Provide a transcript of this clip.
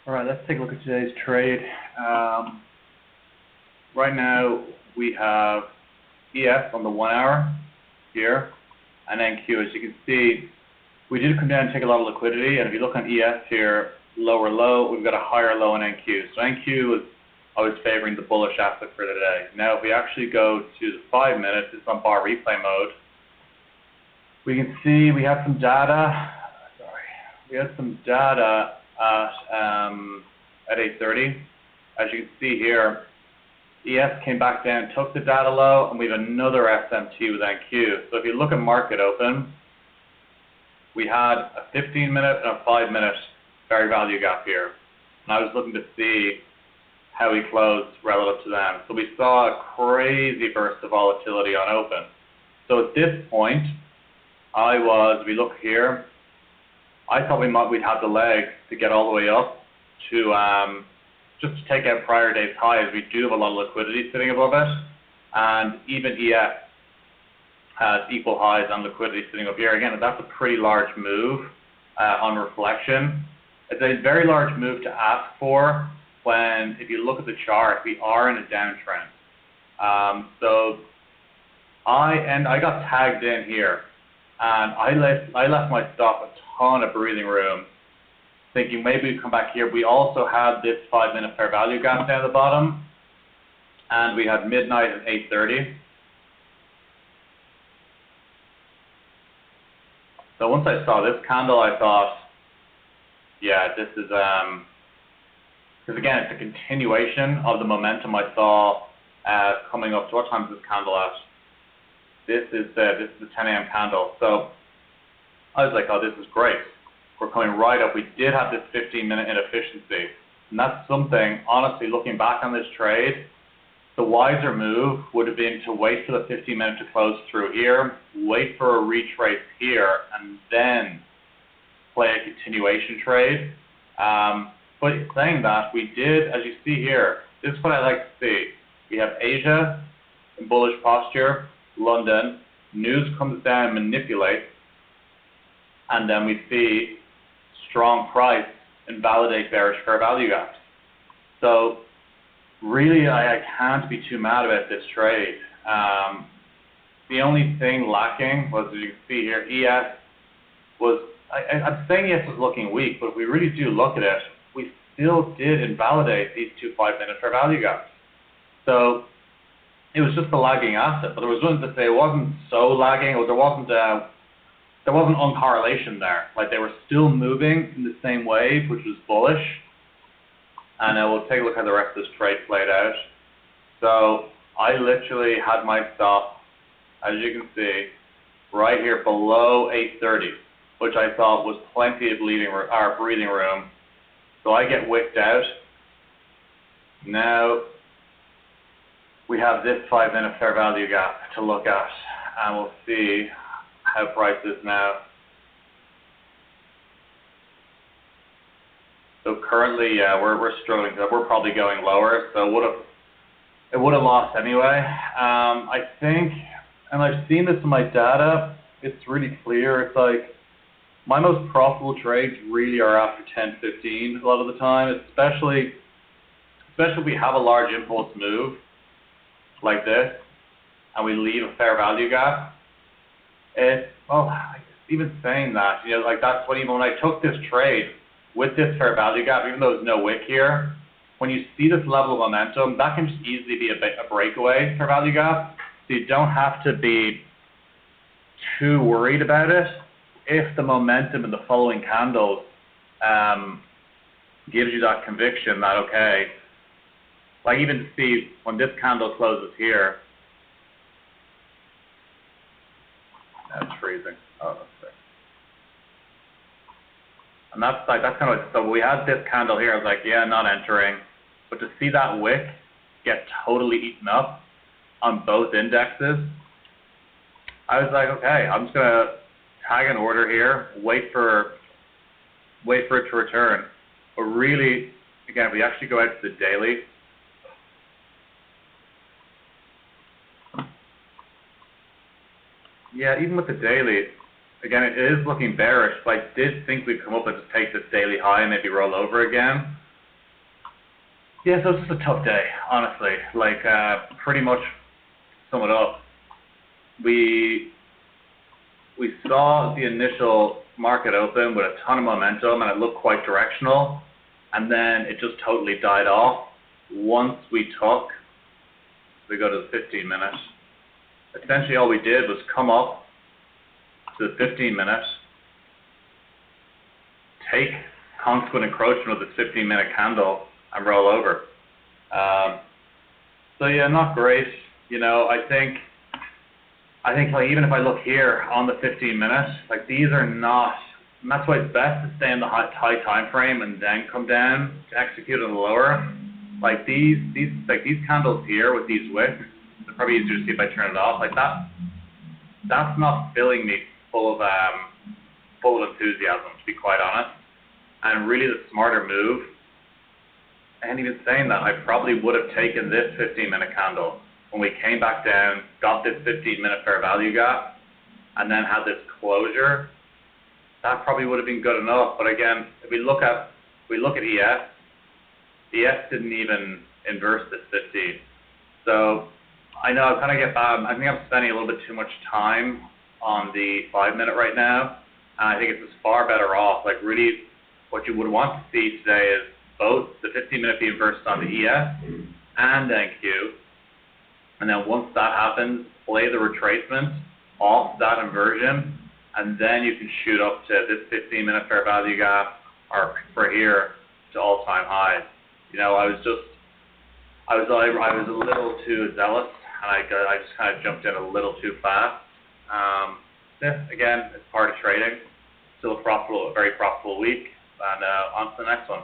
All right, let's take a look at today's trade. Right now we have ES on the 1 hour here, and NQ. As you can see, we did come down and take a lot of liquidity, and if you look on ES here, lower low, we've got a higher low in NQ. So NQ is always favoring the bullish asset for today. Now if we actually go to the 5 minutes, it's on bar replay mode. We can see we have some data. We had some data at 8:30. As you can see here, ES came back down, took the data low, and we have another SMT with NQ. So if you look at market open, we had a 15-minute and a 5-minute fair value gap here. And I was looking to see how we closed relative to them. So we saw a crazy burst of volatility on open. So at this point, if we look here, I thought we'd have the legs to get all the way up to just to take out prior day's highs. We do have a lot of liquidity sitting above it, and even ES has equal highs on liquidity sitting up here. Again, that's a pretty large move on reflection. It's a very large move to ask for when, if you look at the chart, we are in a downtrend. So I got tagged in here, and I left my stop a ton of breathing room, thinking maybe we'd come back here. We also had this 5-minute fair value gap down the bottom, and we had midnight at 8:30. So once I saw this candle, I thought, yeah, this is, because again, it's a continuation of the momentum I saw coming up to, what time is this candle at? This is the 10 a.m. candle. So I was like, oh, this is great. We're coming right up. We did have this 15-minute inefficiency. And that's something, honestly, looking back on this trade, the wiser move would have been to wait for the 15-minute to close through here, wait for a retrace here, and then play a continuation trade. But saying that, we did, as you see here, this is what I like to see. We have Asia in bullish posture, London, news comes down, manipulates, and then we see strong price invalidate bearish fair value gaps. So really, I can't be too mad about this trade. The only thing lacking was, as you can see here, ES was, I'm saying ES was looking weak, but if we really do look at it, we still did invalidate these two 5-minute fair value gaps. So it was just a lagging asset, but there was nothing to say it wasn't so lagging, or there wasn't uncorrelation there. Like, they were still moving in the same wave, which was bullish. And we'll take a look at how the rest of this trade played out. So I literally had my stop, as you can see, right here below 8:30, which I thought was plenty of breathing room. So I get wicked out. Now we have this 5-minute fair value gap to look at, and we'll see how price is now. So currently, yeah, we're struggling. We're probably going lower, so it would have lost anyway. I think, and I've seen this in my data, it's really clear. It's like my most profitable trades really are after 10:15 a lot of the time, especially if we have a large impulse move like this, and we leave a fair value gap. Even saying that, like that's what, even when I took this trade with this fair value gap, even though there's no wick here, when you see this level of momentum, that can just easily be a breakaway fair value gap. So you don't have to be too worried about it if the momentum in the following candles gives you that conviction that, okay, like even to see when this candle closes here, that's freezing. Oh, that's sick. And that's kind of, so we had this candle here. I was like, yeah, not entering. But to see that wick get totally eaten up on both indexes, I was like, okay, I'm just gonna tag an order here, wait for it to return. But really, again, if we actually go out to the daily, yeah, even with the daily, again, it is looking bearish, but I did think we'd come up and just take this daily high and maybe roll over again. Yeah, so it's just a tough day, honestly. Like, pretty much sum it up. We we saw the initial market open with a ton of momentum and it looked quite directional, and then it just totally died off once we go to the 15 minute. Essentially all we did was come up to the 15 minute, take consequent encroachment of this 15 minute candle and roll over. So yeah, not great. You know, I think like even if I look here on the 15 minutes, like these are not, and that's why it's best to stay in the high time frame and then come down to execute on the lower. Like these candles here with these wicks, it's probably easier to see if I turn it off like that. That's not filling me full of enthusiasm, to be quite honest. And really the smarter move, and even saying that, I probably would have taken this 15-minute candle when we came back down, got this 15-minute fair value gap, and then had this closure. That probably would have been good enough. But again, if we look at ES didn't even inverse this 15. So I know I kind of get bad. I think I'm spending a little bit too much time on the 5-minute right now. And I think it's just far better off. Like really, what you would want to see today is both the 15-minute be inversed on the ES and NQ. And then once that happens, play the retracement off that inversion, and then you can shoot up to this 15-minute fair value gap, or for here, to all-time highs. You know, I was a little too zealous, and I just kind of jumped in a little too fast. Yeah, again, it's part of trading. Still a very profitable week, and on to the next one.